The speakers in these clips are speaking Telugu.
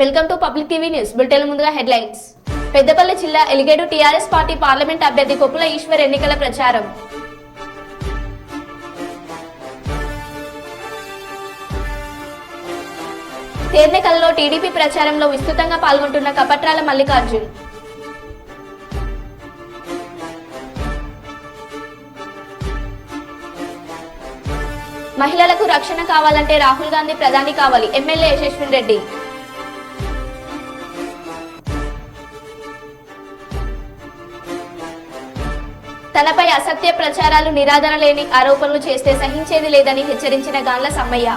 Welcome to public TV news bulletin. ముందుగా హెడ్లైన్స్. పెద్దపల్లి జిల్లా ఎలిగేడు టీఆర్ఎస్ పార్టీ పార్లమెంట్ అభ్యర్థి కొప్పుల ఈశ్వర్ ఎన్నికల ప్రచారం. తేర్నెకల్లో టీడీపీ ప్రచారంలో విస్తృతంగా పాల్గొంటున్న కపట్రాల మల్లికార్జున్. మహిళలకు రక్షణ కావాలంటే రాహుల్ గాంధీ ప్రధాని కావాలి, ఎమ్మెల్యే యశస్విన్ రెడ్డి. తనపై అసత్య ప్రచారాలు, నిరాదరణ లేని ఆరోపణలు చేస్తే సహించేది లేదని హెచ్చరించిన గాండ్ల సమ్మయ్య.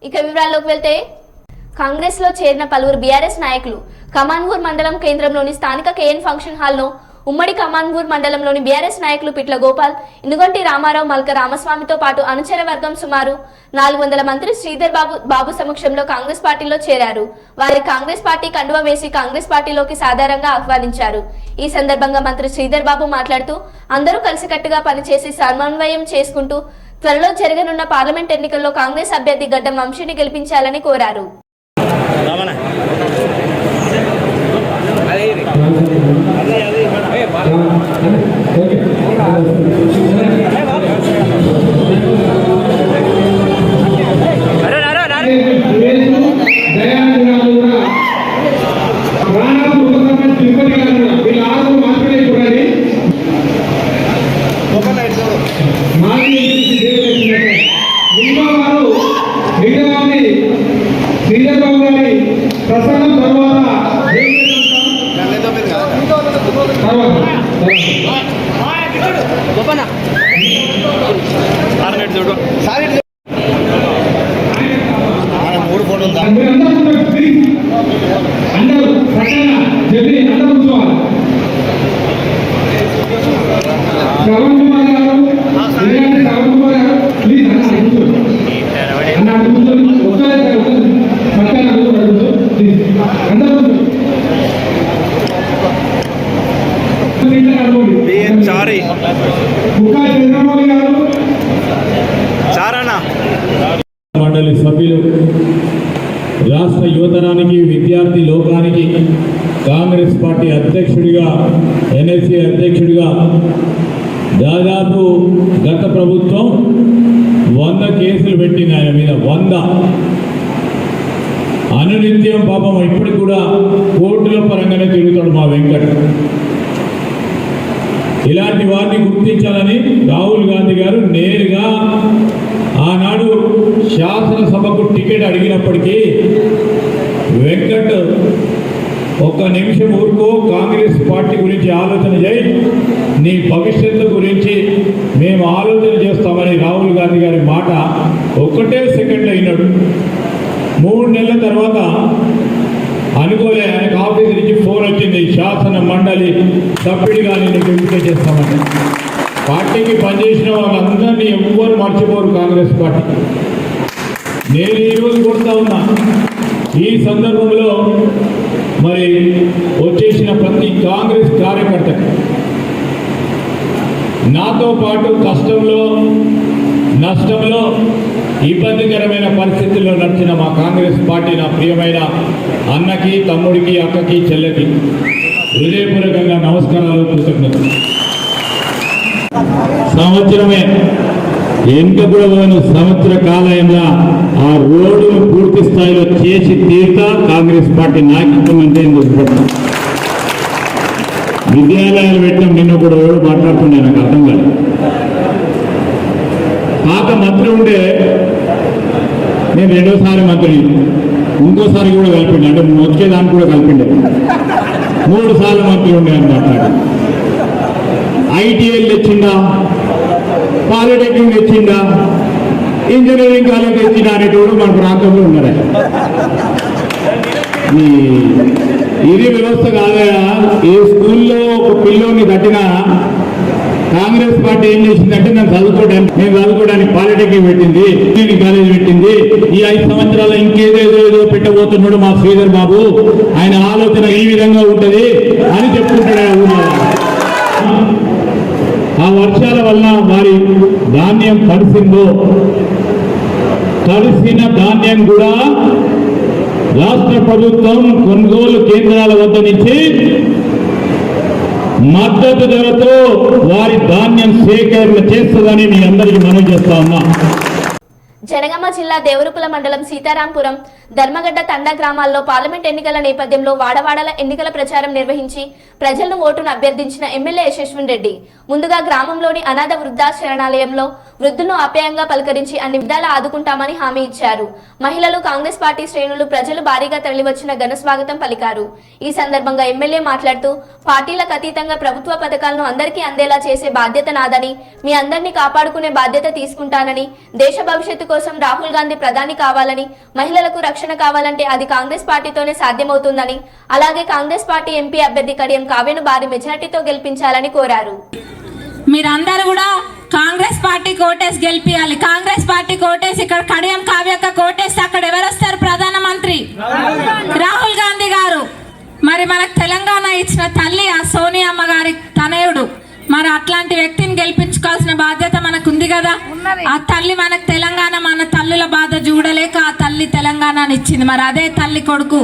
ఇక వివరాల్లోకి వెళ్తే, కాంగ్రెస్ లో చేరిన పలువురు బీఆర్ఎస్ నాయకులు కమాన్పూర్ మండలం కేంద్రంలోని స్థానిక కేఎన్ ఫంక్షన్ హాల్లో ఉమ్మడి కమాన్పూర్ మండలంలోని బీఆర్ఎస్ నాయకులు పిట్ల గోపాల్, ఇనుగంటి రామారావు, మల్క రామస్వామితో పాటు అనుచర వర్గం సుమారు 400 మంది శ్రీధర్ బాబు సమక్షంలో కాంగ్రెస్ పార్టీలో చేరారు. వారి కాంగ్రెస్ పార్టీ కండువా వేసి కాంగ్రెస్ పార్టీలోకి సాధారణంగా ఆహ్వానించారు. ఈ సందర్భంగా మంత్రి శ్రీధర్ బాబు మాట్లాడుతూ అందరూ కలిసికట్టుగా పనిచేసి సమన్వయం చేసుకుంటూ త్వరలో జరగనున్న పార్లమెంట్ ఎన్నికల్లో కాంగ్రెస్ అభ్యర్థి గడ్డం వంశీని గెలిపించాలని కోరారు. ప్రసన్నం మూడు ఫోటోలు అందరూ చెప్పి అందరూ కూర్చోవాలి. శ్రవణ్ కుమార్ గారు, శ్రవణ్ కుమార్ గారు ప్లీజ్ అన్న కూర్చొని మండలి సభ్యులు, రాష్ట్ర యువతరానికి, విద్యార్థి లోకానికి కాంగ్రెస్ పార్టీ అధ్యక్షుడిగా, ఎన్ఎస్సీ అధ్యక్షుడిగా దాదాపు గత ప్రభుత్వం 100 కేసులు పెట్టింది ఆయన మీద. 100 అనునిత్యం పాపం ఇప్పటికి కూడా కోర్టుల పరంగానే తిరుగుతాడు మా వెంకట్. ఇలాంటి వారిని గుర్తించాలని రాహుల్ గాంధీ గారు నేరుగా ఆనాడు శాసనసభకు టికెట్ అడిగినప్పటికీ వెంకట్ ఒక్క నిమిషం ఊరుకో, కాంగ్రెస్ పార్టీ గురించి ఆలోచన చేయి, నీ భవిష్యత్తు గురించి మేము ఆలోచన చేస్తామని రాహుల్ గాంధీ గారి మాట ఒక్కటే సెకండ్లో అయినాడు. 3 నెలల తర్వాత అనుకోలే, ఆయనకు ఆఫీస్ నుంచి ఫోన్ వచ్చింది, శాసన మండలి సభ్యుడిగా నేను ఎంపిక చేస్తామని. పార్టీకి పనిచేసిన వాళ్ళందరినీ ఎవ్వరు మర్చిపోరు కాంగ్రెస్ పార్టీ. నేను ఈరోజు కొడుతూ ఉన్నా, ఈ సందర్భంలో మరి వచ్చేసిన ప్రతి కాంగ్రెస్ కార్యకర్త నాతో పాటు కష్టంలో, నష్టంలో, ఇబ్బందికరమైన పరిస్థితుల్లో నడిచిన మా కాంగ్రెస్ పార్టీ నా ప్రియమైన అన్నకి, తమ్ముడికి, అక్కకి, చెల్లెకి హృదయపూర్వకంగా నమస్కారాలు, కృతజ్ఞతలు. సంవత్సరమే వెనుక కూడా సంవత్సర కాలంలో ఆ రోడ్డును పూర్తి స్థాయిలో చేసి తీరుతా కాంగ్రెస్ పార్టీ నాయకత్వం అంటే విద్యాలయాలు పెట్టడం నిన్న కూడా ఎవరు మాట్లాడుతుండే నాకు అర్థం కాదు. పాత మంత్రి ఉండే, నేను 2వ సారి మంత్రిని, ఇంకోసారి కూడా కలిపిండే, అంటే వచ్చేదాన్ని కూడా కలిపిండే, 3 సార్లు మంత్రి ఉండే అని మాట్లాడి. ఐటీఐలు తెచ్చిందా, పాలిటెక్నిక్ తెచ్చిందా, ఇంజనీరింగ్ కాలేజ్ తెచ్చిందా అనేటోడు మన ప్రాంతంలో ఉన్నారా. ఇది వ్యవస్థ కాదయా. ఏ స్కూల్లో ఒక పిల్లోని కట్టినా కాంగ్రెస్ పార్టీ ఏం చేసిందంటే నేను చదువుకోవడానికి పాలిటెక్నిక్ పెట్టింది, ఇంజనీరింగ్ కాలేజ్ పెట్టింది. ఈ 5 సంవత్సరాలు ఇంకేదేదో పెట్టబోతున్నాడు మా శ్రీధర్ బాబు, ఆయన ఆలోచన ఈ విధంగా ఉంటుంది అని చెప్పుకుంటాడు ఆ ఊళ్ళో. ఆ వర్షాల వల్ల వారి ధాన్యం తడిసిందో తడిసిన ధాన్యం కూడా రాష్ట్ర ప్రభుత్వం కొనుగోలు కేంద్రాల వద్ద నుంచి మద్దతు ధరతో వారి ధాన్యం సేకరణ చేస్తుందని మీ అందరికీ మనవి చేస్తా ఉన్నా. జనగామ జిల్లా దేవరుకుల మండలం సీతారాంపురం ధర్మగడ్డ తండా గ్రామాల్లో పార్లమెంట్ ఎన్నికల నేపథ్యంలో వాడవాడల ఎన్నికల ప్రచారం నిర్వహించి ప్రజలను ఓటును అభ్యర్థించిన ఎమ్మెల్యే యశస్విన్ రెడ్డి ముందుగా గ్రామంలోని అనాథ వృద్ధాశరణాలయంలో వృద్ధులను ఆప్యాయంగా పలకరించి అన్ని విధాలా ఆదుకుంటామని హామీ ఇచ్చారు. మహిళలు, కాంగ్రెస్ పార్టీ శ్రేణులు, ప్రజలు భారీగా తరలివచ్చిన ఘన స్వాగతం పలికారు. ఈ సందర్భంగా ఎమ్మెల్యే మాట్లాడుతూ పార్టీలకు అతీతంగా ప్రభుత్వ పథకాలను అందరికీ అందేలా చేసే బాధ్యత నాదని, మీ అందరినీ కాపాడుకునే బాధ్యత తీసుకుంటానని, దేశ భవిష్యత్తు కోసం రాహుల్ గాంధీ ప్రధాని కావాలని, మహిళలకు రక్షణ కావాలంటే అది కాంగ్రెస్ పార్టీతోనే సాధ్యమవుతుందని, అలాగే కాంగ్రెస్ పార్టీ ఎంపీ అభ్యర్థి కడియం కావ్యను భారీ మెజార్టీతో గెలిపించాలని కోరారు. మీరందరూ కూడా కాంగ్రెస్ పార్టీ కోటేసి గెలిపియాలి. కాంగ్రెస్ పార్టీ కోటేసి ఇక్కడ కడియం కావ్యక కోటేసి అక్కడ ఎవరు వస్తారు? ప్రధానమంత్రి రాహుల్ గాంధీ గారు. మరి మనకు తెలంగాణ ఇచ్చిన తల్లి ఆ సోనియమ్మ గారి తనయుడు. మరి అట్లాంటి వ్యక్తిని గెలిపించుకోవాల్సిన బాధ్యత మనకు ఉంది కదా. ఆ తల్లి మనకు తెలంగాణ, మన తల్లుల బాధ చూడలేక ఆ తల్లి తెలంగాణని ఇచ్చింది. మరి అదే తల్లి కొడుకు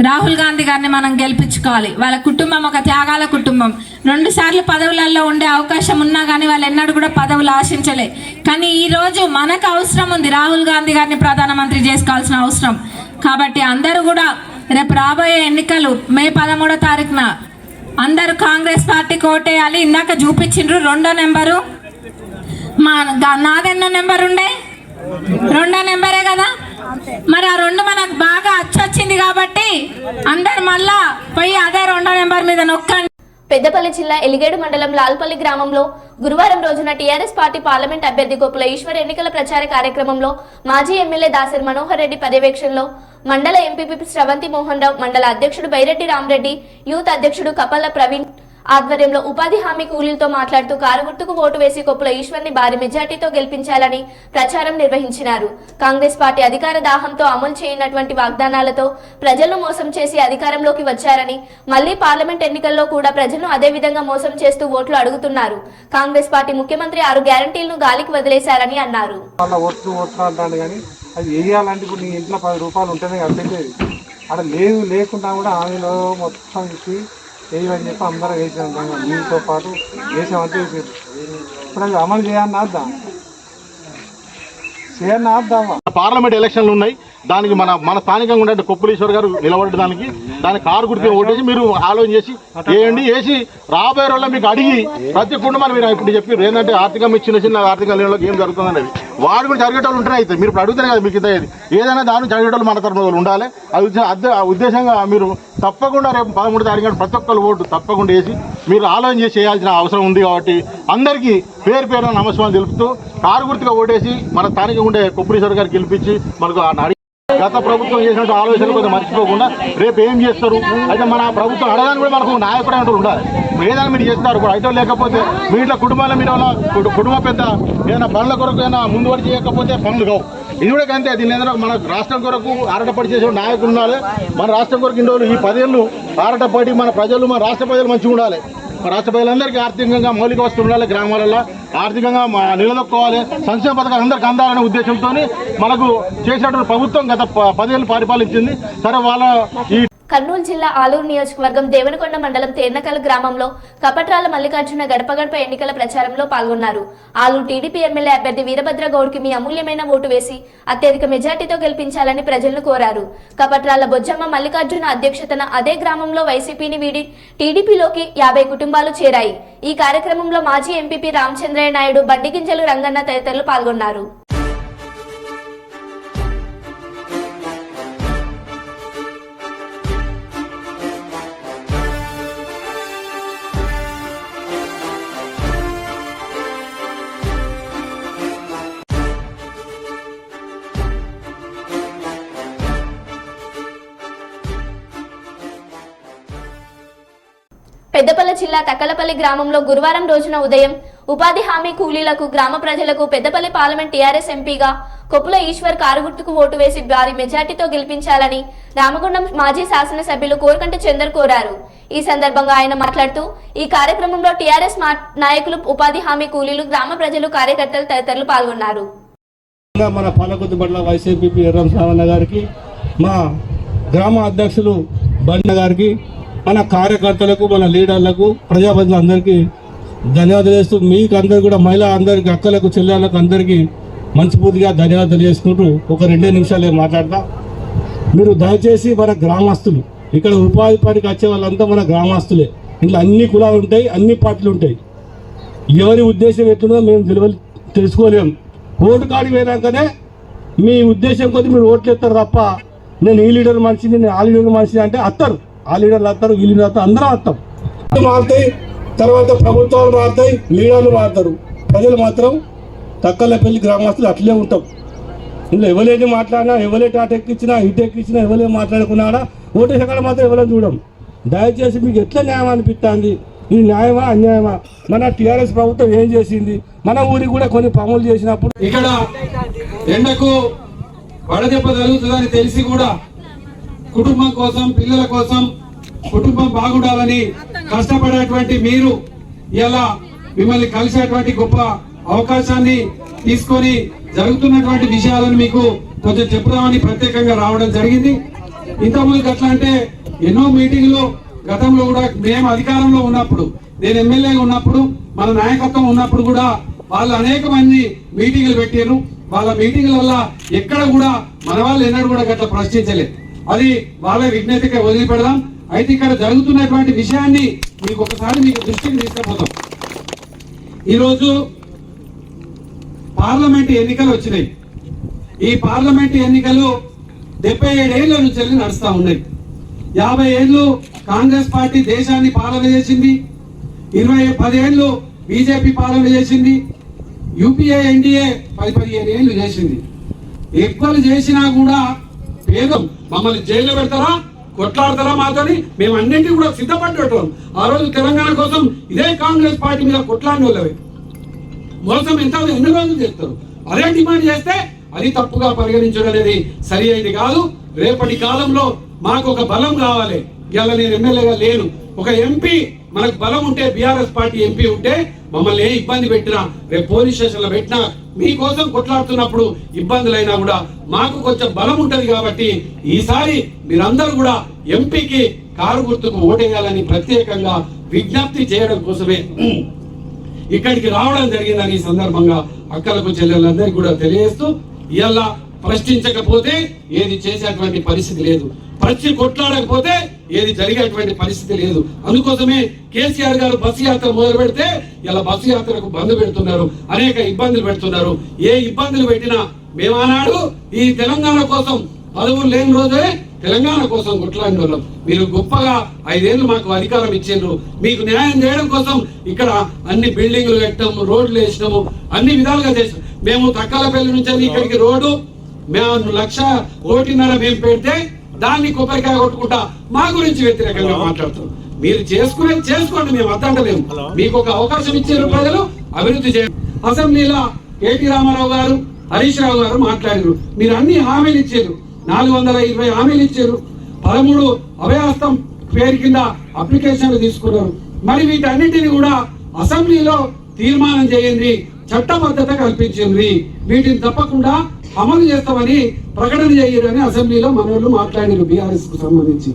రాహుల్ గాంధీ గారిని మనం గెలిపించుకోవాలి. వాళ్ళ కుటుంబం ఒక త్యాగాల కుటుంబం. 2 సార్లు పదవులలో ఉండే అవకాశం ఉన్నా కానీ వాళ్ళు ఎన్నడూ కూడా పదవులు ఆశించలే. కానీ ఈ రోజు మనకు అవసరం ఉంది, రాహుల్ గాంధీ గారిని ప్రధానమంత్రి చేసుకోవాల్సిన అవసరం. కాబట్టి అందరూ కూడా రేపు రాబోయే ఎన్నికలు మే 13వ తారీఖున అందరూ కాంగ్రెస్ పార్టీ కోటేయాలి. ఇందాక చూపించిండ్రు 2వ నెంబరు. నాదెన్నో నెంబర్ ఉండే? 2వ నెంబరే కదా. మరి ఆ 2 మనకు బాగా అచ్చొచ్చింది కాబట్టి అందరు మళ్ళా పోయి అదే 2వ నెంబర్ మీద నొక్కండి. పెద్దపల్లి జిల్లా ఎలిగేడు మండలం లాల్పల్లి గ్రామంలో గురువారం రోజున టీఆర్ఎస్ పార్టీ పార్లమెంట్ అభ్యర్థి గోపుల ఈశ్వర్ ఎన్నికల ప్రచార కార్యక్రమంలో మాజీ ఎమ్మెల్యే దాసరి మనోహర్ రెడ్డి పర్యవేక్షణలో మండల ఎంపీపీ శ్రవంతి మోహన్ రావు, మండల అధ్యక్షుడు బైరెడ్డి రామరెడ్డి, యూత్ అధ్యక్షుడు కపల్ల ప్రవీణ్ ఆధ్వర్యంలో ఉపాధి హామీ కూలీలతో మాట్లాడుతూ కారు గుర్తుకు ఓటు వేసి కొప్పుల ఈశ్వర్ని భారీ మెజార్టీతో గెలిపించాలని ప్రచారం నిర్వహించినారు. కాంగ్రెస్ పార్టీ అధికార దాహంతో అమలు చేయనటువంటి వాగ్దానాలతో ప్రజలను మోసం చేసి అధికారంలోకి వచ్చారని, మళ్లీ పార్లమెంట్ ఎన్నికల్లో కూడా ప్రజలను అదే విధంగా మోసం చేస్తూ ఓట్లు అడుగుతున్నారు. కాంగ్రెస్ పార్టీ ముఖ్యమంత్రి 6 గ్యారంటీలను గాలికి వదిలేశారని అన్నారు. అది వేయాలంటే ఇప్పుడు నీ ఇంట్లో 10 రూపాయలు ఉంటేనే కట్టేది. అక్కడ లేకుండా కూడా ఆమెలో మొత్తం ఇచ్చి వేయమని చెప్పి అందరూ వేసాం. మీతో పాటు వేసామంటే వేసారు. ఇప్పుడు అది అమలు చేయాలని అద్దాం, చేయని అద్దామా. పార్లమెంట్ ఎలక్షన్లు ఉన్నాయి. దానికి మన స్థానికంగా ఉండే కొప్పులీశ్వర్ గారు నిలబడడానికి దాని కారు గుర్తు ఓటేసి మీరు ఆలోచన చేసి వేయండి. వేసి రాబోయే రోజుల్లో మీకు అడిగి ప్రతి కుటుంబాన్ని మీరు ఇప్పుడు చెప్పారు ఏంటంటే ఆర్థికంగా చిన్న ఆర్థిక నిర్ణయంలో ఏం జరుగుతుందనేది వాడు కూడా జరిగేటోళ్ళు ఉంటేనే అవుతాయి. మీరు ఇప్పుడు అడుగుతారు కదా మీకు ఇంత ఏదైనా దాన్ని జరిగేటోళ్ళు మన తరఫున ఉండాలి. అది ఉద్దేశంగా మీరు తప్పకుండా రేపు 13వ తారీఖు ప్రతి ఒక్కరు ఓటు తప్పకుండా వేసి మీరు ఆలోచన చేసి చేయాల్సిన అవసరం ఉంది. కాబట్టి అందరికీ పేరు పేరున నమస్కారం తెలుపుతూ కారు గుర్తుగా ఓటేసి మన స్థానికంగా ఉండే కొప్పులీశ్వర్ గారు గెలిపించి మనకు గత ప్రభుత్వం చేసినట్టు ఆలోచనలు కొంచెం మర్చిపోకుండా రేపు ఏం చేస్తారు అయితే మన ప్రభుత్వం అడగాని కూడా మనకు నాయకుడు అంటూ ఉండాలి. ఏదైనా మీరు చేస్తారు అయితే లేకపోతే మీ ఇంట్లో కుటుంబాల మీద కుటుంబ పెద్ద ఏదైనా పనుల కొరకు ఏదైనా ముందు పడి చేయకపోతే పనులు కావు. ఇది కూడా అంతే. దీని ఏదైనా మన రాష్ట్రం కొరకు ఆరాటపడి చేసే నాయకులు ఉండాలి. మన రాష్ట్రం కొరకు ఇన్ని రోజులు ఈ 10 ఏళ్ళు ఆరాటపడి మన రాష్ట్ర ప్రజలు మంచిగా ఉండాలి. రాష్ట్ర ప్రజలందరికీ ఆర్థికంగా మౌలిక వస్తువులు ఉండాలి. గ్రామాలలో ఆర్థికంగా నిలదొక్కోవాలి. సంక్షేమ పథకాలు అందరికీ అందాలనే ఉద్దేశంతో మనకు చేసినటువంటి ప్రభుత్వం గత 10 ఏళ్ళు పరిపాలించింది. సరే వాళ్ళ ఈ కర్నూలు జిల్లా ఆలూరు నియోజకవర్గం దేవనకొండ మండలం తేర్నకల్ గ్రామంలో కపట్రాల మల్లికార్జున గడప గడప ఎన్నికల ప్రచారంలో పాల్గొన్నారు. ఆలూరు టీడీపీ ఎమ్మెల్యే అభ్యర్థి వీరభద్ర గౌడ్కి మీ అమూల్యమైన ఓటు వేసి అత్యధిక మెజార్టీతో గెలిపించాలని ప్రజలను కోరారు. కపట్రాల బొజ్జమ్మ మల్లికార్జున అధ్యక్షతన అదే గ్రామంలో వైసీపీని వీడి టీడీపీలోకి 50 కుటుంబాలు చేరాయి. ఈ కార్యక్రమంలో మాజీ ఎంపీపీ రామచంద్రయ్య నాయుడు, బండిగింజలు రంగన్న తదితరులు పాల్గొన్నారు. పెద్దపల్లి జిల్లా తక్కలపల్లి గ్రామంలో గురువారం రోజున ఉదయం ఉపాధి హామీ కూలీలకు, గ్రామ ప్రజలకు పెద్దపల్లి పార్లమెంట్ టీఆర్ఎస్ ఎంపీగా కొప్పుల ఈశ్వర్ కారు గుర్తుకు ఓటు వేసి భారీ మెజార్టీతో గెలిపించాలని రామగుండం మాజీ శాసనసభ్యులు కోరకంటి చందర్ కోరారు. ఈ సందర్భంగా ఆయన మాట్లాడుతూ ఈ కార్యక్రమంలో టీఆర్ఎస్ నాయకులు, ఉపాధి హామీ కూలీలు, గ్రామ ప్రజలు, కార్యకర్తలు తదితరులు పాల్గొన్నారు. మన పాలకొద్ది బండ్ల వైసీపీ ఎర్రం శ్రావణ గారికి, మా గ్రామ అధ్యక్షులు బండ గారికి, మన కార్యకర్తలకు, మన లీడర్లకు, ప్రజాప్రతినిధులందరికీ ధన్యవాదాలు చేస్తూ, మీకు అందరు కూడా మహిళా అందరికీ, అక్కలకు, చెల్లెళ్ళకు అందరికీ మనస్ఫూర్తిగా ధన్యవాదాలు తెలియజేసుకుంటూ ఒక 2 నిమిషాలు మాట్లాడతా. మీరు దయచేసి మన గ్రామస్తులు, ఇక్కడ ఉపాధి పనికి వచ్చే వాళ్ళంతా మన గ్రామస్తులే. ఇంట్లో అన్ని కులాలు ఉంటాయి, అన్ని పార్టీలు ఉంటాయి. ఎవరి ఉద్దేశం ఎట్లుందో మేము తెలుసుకోలేము. ఓటు కాడి పోయినాకనే మీ ఉద్దేశం కొద్ది మీరు ఓట్లు ఎత్తారు తప్ప, నేను ఈ లీడర్ మనిషిని, నేను ఆ లీడర్ మనిషిని అంటే అత్తారు. ఆ లీడర్లు వస్తారు, ఈ లీడర్ వస్తారు, అందరం వస్తాం. మారుతాయి, తర్వాత ప్రభుత్వాలు మారుతాయి, లీడర్లు మారుతారు. ప్రజలు మాత్రం తక్కలపల్లి గ్రామస్తులు అట్లే ఉంటాం. ఇందులో ఎవరైనా మాట్లాడినా, ఎవరే టాట ఎక్కించినా, ఇటు ఎక్కించినా, ఎవరైనా మాట్లాడుకున్నాడా ఓటేసక్కడ మాత్రం ఎవరైనా చూడం. దయచేసి మీకు ఎట్లా న్యాయం అనిపిస్తుంది, ఈ న్యాయమా అన్యాయమా? మన టీఆర్ఎస్ ప్రభుత్వం ఏం చేసింది? మన ఊరికి కూడా కొన్ని పనులు చేసినప్పుడు ఇక్కడ ఎండకు వడదెబ్బ తగులుతుందని తెలిసి కూడా కుటుంబం కోసం, పిల్లల కోసం, కుటుంబం బాగుండాలని కష్టపడేటువంటి మీరు ఇలా మిమ్మల్ని కలిసేటువంటి గొప్ప అవకాశాన్ని తీసుకొని జరుగుతున్నటువంటి విషయాలను మీకు కొంచెం చెప్పుదామని ప్రత్యేకంగా రావడం జరిగింది. ఇంతకుముందు ఎట్లా అంటే ఎన్నో మీటింగ్లు గతంలో కూడా మేము అధికారంలో ఉన్నప్పుడు, నేను ఎమ్మెల్యేగా ఉన్నప్పుడు, మన నాయకత్వం ఉన్నప్పుడు కూడా వాళ్ళు అనేక మంది మీటింగ్లు పెట్టారు. వాళ్ళ మీటింగ్ల వల్ల ఎక్కడ కూడా మన వాళ్ళు ఎన్నడూ కూడా గట్లా ప్రశ్నించలేదు. అది వాళ్ళ విజ్ఞతగా వదిలిపెడదాం. అయితే ఇక్కడ జరుగుతున్నటువంటి విషయాన్ని మీకు ఒకసారి మీకు దృష్టికి తీసుకుపోతాం. ఈరోజు పార్లమెంట్ ఎన్నికలు వచ్చినాయి. ఈ పార్లమెంట్ ఎన్నికలు 77 ఏళ్ల నుంచి నడుస్తా ఉన్నాయి. 50 ఏళ్ళు కాంగ్రెస్ పార్టీ దేశాన్ని పాలన చేసింది, 10 ఏళ్ళు బీజేపీ పాలన చేసింది, యూపీఏ ఎన్డీఏ 15 ఏళ్ళు చేసింది. ఎక్కువలు చేసినా కూడా పేదం మమ్మల్ని జైల్లో పెడతారా, కొట్లాడతారా మాతోని మేము అన్నింటినీ కూడా సిద్ధపడ్డటం. ఆ రోజు తెలంగాణ కోసం ఇదే కాంగ్రెస్ పార్టీ మీద కొట్లాడిన వాళ్ళవే. మోసం ఎన్ని రోజులు చేస్తారు? అదే డిమాండ్ చేస్తే అది తప్పుగా పరిగణించడం అనేది సరి అయింది కాదు. రేపటి కాలంలో మాకు ఒక బలం కావాలి. ఇవాళ నేను ఎమ్మెల్యేగా లేను, ఒక ఎంపీ మనకు బలం ఉంటే, బీఆర్ఎస్ పార్టీ ఎంపీ ఉంటే మమ్మల్ని ఏ ఇబ్బంది పెట్టినా, రేపు పోలీస్ స్టేషన్లో పెట్టినా, మీకోసం కొట్లాడుతున్నప్పుడు ఇబ్బందులైనా కూడా మాకు కొంచెం బలం ఉంటది. కాబట్టి ఈసారి మీరందరూ కూడా ఎంపీకి కారు గుర్తుకు ఓటేయాలని ప్రత్యేకంగా విజ్ఞప్తి చేయడం కోసమే ఇక్కడికి రావడం జరిగిందని ఈ సందర్భంగా అక్కలకు, చెల్లెళ్ళందరికీ కూడా తెలియజేస్తూ, ఇవాళ ప్రశ్నించకపోతే ఏది చేసేటువంటి పరిస్థితి లేదు, ప్రశ్న కొట్లాడకపోతే ఏది జరిగేటువంటి పరిస్థితి లేదు. అందుకోసమే కేసీఆర్ గారు బస్సు యాత్ర మొదలు పెడితే ఇలా బస్సు యాత్రకు బంద్ పెడుతున్నారు, అనేక ఇబ్బందులు పెడుతున్నారు. ఏ ఇబ్బందులు పెట్టినా మేమన్నాడు ఈ తెలంగాణ కోసం పదవులు లేని రోజే తెలంగాణ కోసం కొట్లాడిన వాళ్ళం. మీరు గొప్పగా 5 ఏళ్ళు మాకు అధికారం ఇచ్చారు. మీకు న్యాయం చేయడం కోసం ఇక్కడ అన్ని బిల్డింగ్లు కట్టాము, రోడ్లు వేసినాము, అన్ని విధాలుగా చేసాం. మేము తక్కలపల్లి నుంచి ఇక్కడికి రోడ్డు మేము 1.5 కోట్ల మేము పెడితే దాన్ని కొబ్బరికాయ కొట్టుకుంటా మా గురించి వ్యతిరేకంగా మాట్లాడుతున్నాం. మీరు చేసుకునేది చేసుకోండి, మేము అద్దంటలేము. మీకు ఒక అవకాశం ఇచ్చారు ప్రజలు, అభివృద్ధి చేయండి. అసెంబ్లీలో కేటీ రామారావు గారు, హరీష్ రావు గారు మాట్లాడారు. మీరు అన్ని హామీలు ఇచ్చారు, 420 హామీలు ఇచ్చారు, 13 అభయహస్తం పేరు కింద అప్లికేషన్లు తీసుకున్నారు. మరి వీటన్నిటిని కూడా అసెంబ్లీలో తీర్మానం చేయండి, చట్టబద్ధత కల్పించింది, వీటిని తప్పకుండా అమలు చేస్తామని ప్రకటన చేయరని అసెంబ్లీలో మనోళ్ళు మాట్లాడారు. బీఆర్ఎస్ కు సంబంధించి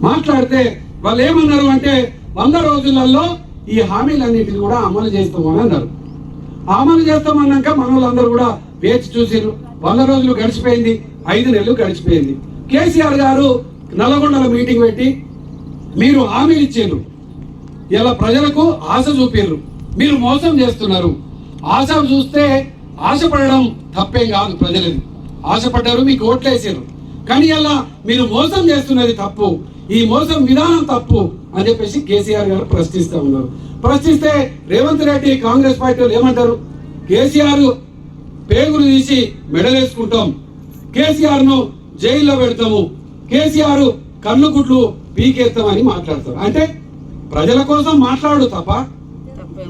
మాట్లాడితే వాళ్ళు ఏమన్నారు అంటే 100 రోజులలో ఈ హామీలన్నిటిని కూడా అమలు చేస్తామని అన్నారు. అమలు చేస్తామన్నాక మనోళ్ళందరూ కూడా వేచి చూసిరు. 100 రోజులు గడిచిపోయింది, 5 నెలలు గడిచిపోయింది. కేసీఆర్ గారు నల్గొండలో మీటింగ్ పెట్టి మీరు హామీలు ఇచ్చారు, ఇలా ప్రజలకు ఆశ చూపారు, మీరు మోసం చేస్తున్నారు. ఆశ చూస్తే ఆశపడడం తప్పేం కాదు, ప్రజలది ఆశపడ్డారు, మీకు ఓట్లేసారు. కానీ అలా మీరు మోసం చేస్తున్నది తప్పు, ఈ మోసం విధానం తప్పు అని చెప్పేసి కేసీఆర్ గారు ప్రశ్నిస్తూ ఉన్నారు. ప్రశ్నిస్తే రేవంత్ రెడ్డి కాంగ్రెస్ పార్టీ వాళ్ళు ఏమంటారు? కేసీఆర్ పేగులు తీసి మెడలేసుకుంటాం, కేసీఆర్ ను జైల్లో పెడతాము, కేసీఆర్ కన్ను గుడ్లు పీకేస్తామని మాట్లాడతారు. అంటే ప్రజల కోసం మాట్లాడు తప్ప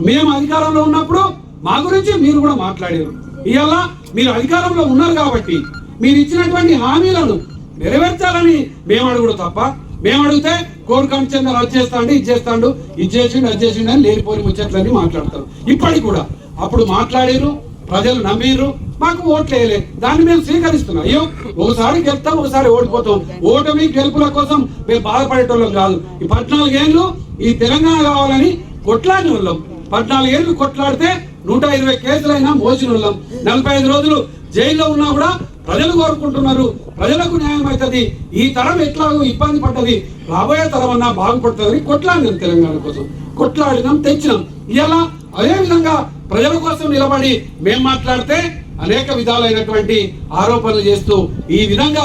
మేము అధికారంలో ఉన్నప్పుడు మా గురించి మీరు కూడా మాట్లాడారు. ఇవాళ మీరు అధికారంలో ఉన్నారు కాబట్టి మీరు ఇచ్చినటువంటి హామీలను నెరవేర్చాలని మేము అడుగుడు తప్ప, మేము అడిగితే కోరికం చెందలు అది చేస్తాండి, ఇది చేస్తాడు, ఇది చేసిండు, అది చేసిండు అని లేనిపోని ముచ్చట్లని మాట్లాడతారు. ఇప్పటికి కూడా అప్పుడు మాట్లాడారు, ప్రజలు నమ్మిర్రు, మాకు ఓట్లు వేయలే, దాన్ని మేము స్వీకరిస్తున్నాం. అయ్యో ఒకసారి గెలుస్తాం, ఒకసారి ఓడిపోతాం. ఓటమి గెలుపుల కోసం మేము బాధపడేటోళ్ళం కాదు. ఈ 14 ఏళ్ళు ఈ తెలంగాణ కావాలని కొట్లాడిన వాళ్ళం. 14 ఏళ్ళు కొట్లాడితే 120 కేసులైనా మోసిన వాళ్ళం. 45 రోజులు జైల్లో ఉన్నా కూడా ప్రజలు కోరుకుంటున్నారు, ప్రజలకు న్యాయం అవుతుంది, ఈ తరం ఎట్లాగో ఇబ్బంది పడ్డది, రాబోయే తరం అన్నా బాగుపడుతుందని కొట్లాడినాం. తెలంగాణ కోసం కొట్లాడినాం, తెచ్చినాం. ఇలా అదే విధంగా ప్రజల కోసం నిలబడి మేము మాట్లాడితే అనేక విధాలైనటువంటి ఆరోపణలు చేస్తూ ఈ విధంగా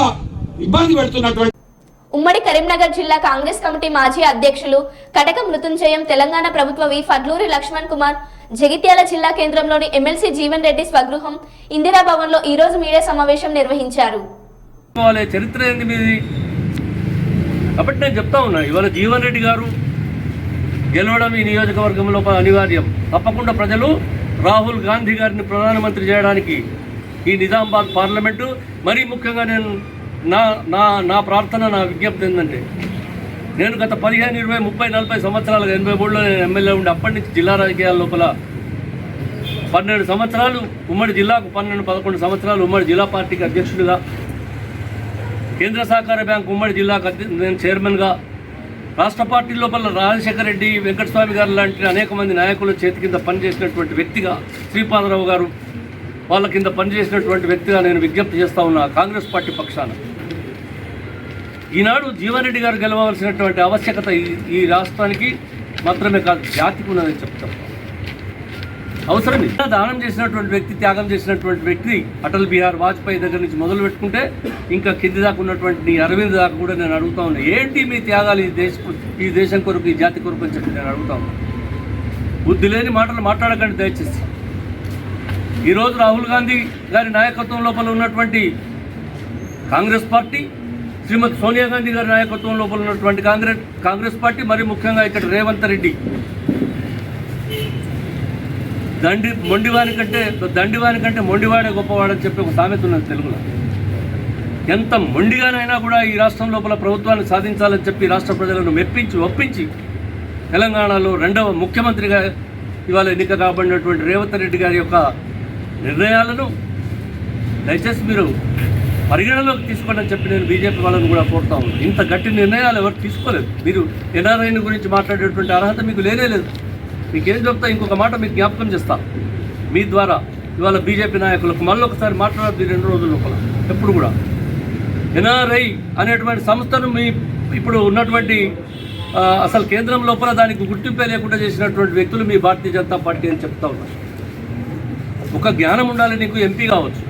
ఇబ్బంది పెడుతున్నటువంటి ఉమ్మడి కరీంనగర్ జిల్లా కాంగ్రెస్ కమిటీ మాజీ అధ్యక్షులు కటక మృత్యుంజయం, తెలంగాణ ప్రభుత్వ విప్ అడ్లూరి లక్ష్మణ్ కుమార్, జగిత్యాల జిల్లా కేంద్రంలోని ఎమ్మెల్సీ జీవన్ రెడ్డి స్వగృహం ఇందిరా భవన్ లో ఈ రోజు మీడియా సమావేశం నిర్వహించారు. చరిత్ర ఏంది మీది కాబట్టి నేను చెప్తా ఉన్నా, ఇవాళ జీవన్ రెడ్డి గారు గెలవడం ఈ నియోజకవర్గంలో అనివార్యం. తప్పకుండా ప్రజలు రాహుల్ గాంధీ గారిని ప్రధానమంత్రి చేయడానికి ఈ నిజామాబాద్ పార్లమెంటు, మరీ ముఖ్యంగా నేను నా ప్రార్థన, నా విజ్ఞప్తి ఏంటంటే, నేను గత 15, 20, 30, 40 సంవత్సరాలుగా 83లో నేను ఎమ్మెల్యే ఉండి అప్పటి నుంచి జిల్లా రాజకీయాల లోపల 12 సంవత్సరాలు ఉమ్మడి జిల్లాకు 11 సంవత్సరాలు ఉమ్మడి జిల్లా పార్టీకి అధ్యక్షుడిగా, కేంద్ర సహకార బ్యాంక్ ఉమ్మడి జిల్లాకు నేను చైర్మన్గా, రాష్ట్ర పార్టీ లోపల రాజశేఖర రెడ్డి, వెంకటస్వామి గారు లాంటి అనేక మంది నాయకుల చేతి కింద పనిచేసినటువంటి వ్యక్తిగా, శ్రీపాదరావు గారు వాళ్ళ కింద పనిచేసినటువంటి వ్యక్తిగా నేను విజ్ఞప్తి చేస్తా ఉన్నా కాంగ్రెస్ పార్టీ పక్షాన. ఈనాడు జీవన్ రెడ్డి గారు గెలవలసినటువంటి ఆవశ్యకత ఈ రాష్ట్రానికి మాత్రమే కాదు, జాతికి ఉన్నదని చెప్తాం. అవసరం దానం చేసినటువంటి వ్యక్తి, త్యాగం చేసినటువంటి వ్యక్తి అటల్ బిహారీ వాజ్పేయి దగ్గర నుంచి మొదలు పెట్టుకుంటే ఇంకా కింది దాకా ఉన్నటువంటి అరవింద్ దాకా కూడా నేను అడుగుతా ఉన్నా, ఏంటి మీ త్యాగాలు ఈ దేశం కొరకు, ఈ జాతి కొరకు అని చెప్పి నేను అడుగుతా ఉన్నా. బుద్ధి లేని మాటలు మాట్లాడకండి దయచేసి. ఈరోజు రాహుల్ గాంధీ గారి నాయకత్వం లోపల ఉన్నటువంటి కాంగ్రెస్ పార్టీ, శ్రీమతి సోనియా గాంధీ గారి నాయకత్వం లోపల ఉన్నటువంటి కాంగ్రెస్ పార్టీ, మరి ముఖ్యంగా ఇక్కడ రేవంత్ రెడ్డి దండివాని కంటే మొండివాడే గొప్పవాడని చెప్పి ఒక సామెత ఉన్నది తెలుగులో. ఎంత మొండిగానైనా కూడా ఈ రాష్ట్రం లోపల ప్రభుత్వాన్ని సాధించాలని చెప్పి రాష్ట్ర ప్రజలను ఒప్పించి తెలంగాణలో 2వ ముఖ్యమంత్రిగా ఇవాళ ఎన్నిక కాబడినటువంటి రేవంత్ రెడ్డి గారి యొక్క నిర్ణయాలను దయచేసి మీరు పరిగణలోకి తీసుకోండి అని చెప్పి నేను బీజేపీ వాళ్ళని కూడా కోరుతా ఉన్నాను. ఇంత గట్టి నిర్ణయాలు ఎవరు తీసుకోలేదు. మీరు ఎన్ఆర్ఐని గురించి మాట్లాడేటువంటి అర్హత మీకు లేదు. మీకేం చెప్తా, ఇంకొక మాట మీకు జ్ఞాపకం చేస్తా మీ ద్వారా. ఇవాళ బీజేపీ నాయకులకు మళ్ళీ ఒకసారి మాట్లాడద్దు 2 రోజుల లోపల. ఎప్పుడు కూడా ఎన్ఆర్ఐ అనేటువంటి సంస్థను మీ ఇప్పుడు ఉన్నటువంటి అసలు కేంద్రం లోపల దానికి గుర్తింపే లేకుండా చేసినటువంటి వ్యక్తులు మీ భారతీయ జనతా పార్టీ అని చెప్తా ఉన్నారు. ఒక జ్ఞానం ఉండాలి నీకు, ఎంపీ కావచ్చు.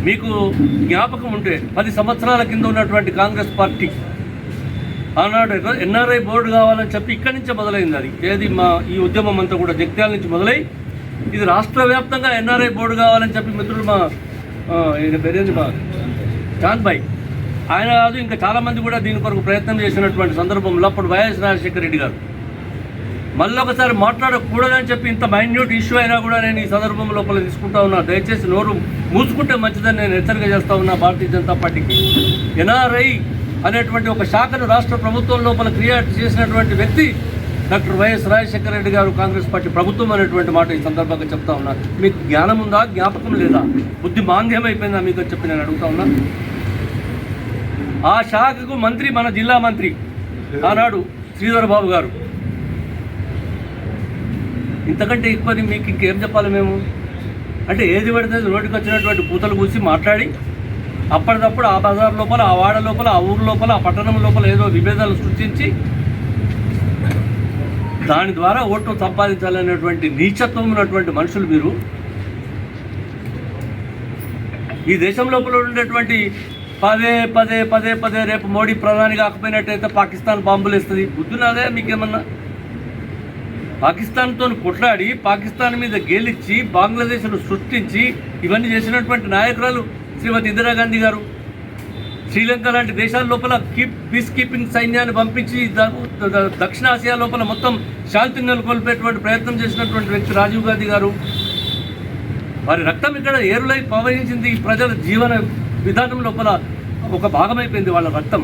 మీకు జ్ఞాపకం ఉంటే 10 సంవత్సరాల కింద ఉన్నటువంటి కాంగ్రెస్ పార్టీ ఆనాడు ఎన్ఆర్ఐ బోర్డు కావాలని చెప్పి ఇక్కడి నుంచే మొదలైంది. అది ఏది ఈ ఉద్యమం అంతా కూడా జగిత్యాల నుంచి మొదలై ఇది రాష్ట్ర వ్యాప్తంగా ఎన్ఆర్ఐ బోర్డు కావాలని చెప్పి మిత్రులు ఈయన పేరేంది చాంద్ భాయ్, ఆయన కాదు ఇంకా చాలామంది కూడా దీని కొరకు ప్రయత్నం చేసినటువంటి సందర్భంలో అప్పుడు వైఎస్ రాజశేఖర రెడ్డి గారు మళ్ళీ ఒకసారి మాట్లాడకూడదని చెప్పి ఇంత మైన్యూట్ ఇష్యూ అయినా కూడా నేను ఈ సందర్భం లోపల తీసుకుంటా ఉన్నా. దయచేసి నోరు మూసుకుంటే మంచిదని నేను హెచ్చరిక చేస్తా ఉన్నా భారతీయ జనతా పార్టీకి. ఎన్ఆర్ఐ అనేటువంటి ఒక శాఖను రాష్ట్ర ప్రభుత్వం లోపల క్రియేట్ చేసినటువంటి వ్యక్తి డాక్టర్ వైఎస్ రాజశేఖర రెడ్డి గారు, కాంగ్రెస్ పార్టీ ప్రభుత్వం అనేటువంటి మాట ఈ సందర్భంగా చెప్తా ఉన్నా. మీకు జ్ఞానం ఉందా, జ్ఞాపకం లేదా, బుద్ధి మాంద్యం అయిపోయిందా మీకు అని చెప్పి నేను అడుగుతా ఉన్నా. ఆ శాఖకు మంత్రి మన జిల్లా మంత్రి ఆనాడు శ్రీధర్ బాబు గారు. ఇంతకంటే ఎక్కువ మీకు ఇంకేం చెప్పాలి మేము? అంటే ఏది పడితే నోటికి వచ్చినటువంటి పూతలు కూసి మాట్లాడి అప్పటికప్పుడు ఆ బజార్ లోపల, ఆ వాడ లోపల, ఆ ఊరు లోపల, ఆ పట్టణం లోపల ఏదో విభేదాలు సృష్టించి దాని ద్వారా ఓట్లు సంపాదించాలనేటువంటి నీచత్వం ఉన్నటువంటి మనుషులు మీరు. ఈ దేశం లోపల ఉండేటువంటి పదే పదే పదే పదే రేపు మోడీ ప్రధాని కాకపోయినట్టయితే పాకిస్తాన్ బాంబులు వేస్తుంది. బుద్ధున్నదే మీకేమన్నా? పాకిస్తాన్తో కొట్లాడి పాకిస్తాన్ మీద గెలిచి బంగ్లాదేశ్ను సృష్టించి ఇవన్నీ చేసినటువంటి నాయకురాలు శ్రీమతి ఇందిరాగాంధీ గారు. శ్రీలంక లాంటి దేశాల లోపల పీస్ కీపింగ్ సైన్యాన్ని పంపించి దక్షిణాసియా లోపల మొత్తం శాంతిని నెలకొల్పేటువంటి ప్రయత్నం చేసినటువంటి వ్యక్తి రాజీవ్ గాంధీ గారు. వారి రక్తం ఇక్కడ ఏరులై ప్రవహించింది. ఈ ప్రజల జీవన విధానం లోపల ఒక భాగమైపోయింది వాళ్ళ రక్తం.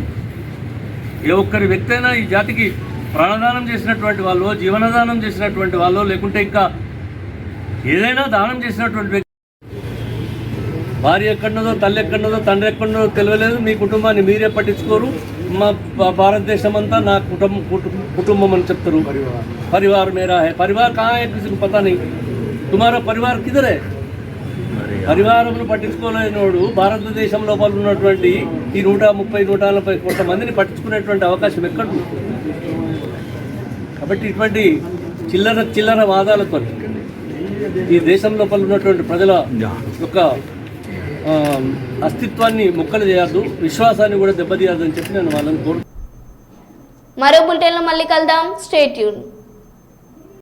ఏ ఒక్కరి వ్యక్తి అయినా ఈ జాతికి ప్రాణదానం చేసినటువంటి వాళ్ళు, జీవనదానం చేసినటువంటి వాళ్ళు, లేకుంటే ఇంకా ఏదైనా దానం చేసినటువంటి వ్యక్తి భార్య ఎక్కడున్నదో, తల్లి ఎక్కడున్నదో, తండ్రి ఎక్కడున్నదో తెలియలేదు. మీ కుటుంబాన్ని మీరే పట్టించుకోరు. మా భారతదేశం అంతా నా కుటుంబం అని చెప్తారు. పరివార్ మేరా హై. పరివార్ కहाँ है किसी को पता नहीं. तुम्हारा परिवार किधर है? పరివారమును పట్టించుకోలేనోడు భారతదేశం లోపల ఉన్నటువంటి ఈ 130-140 కోట్ల మందిని పట్టించుకునేటువంటి అవకాశం ఎక్కడుంది? కాబట్టి ఇటువంటి చిల్లర వాదాలతో ఈ దేశం లోపల ఉన్నటువంటి ప్రజల యొక్క అస్తిత్వాన్ని ముక్కలు చేయొద్దు, విశ్వాసాన్ని కూడా దెబ్బతీయద్దు అని చెప్పి నేను వాళ్ళని కోరుతున్నాను. మరో బులెటిన్లో మళ్ళీ కలుద్దాం. Stay tune.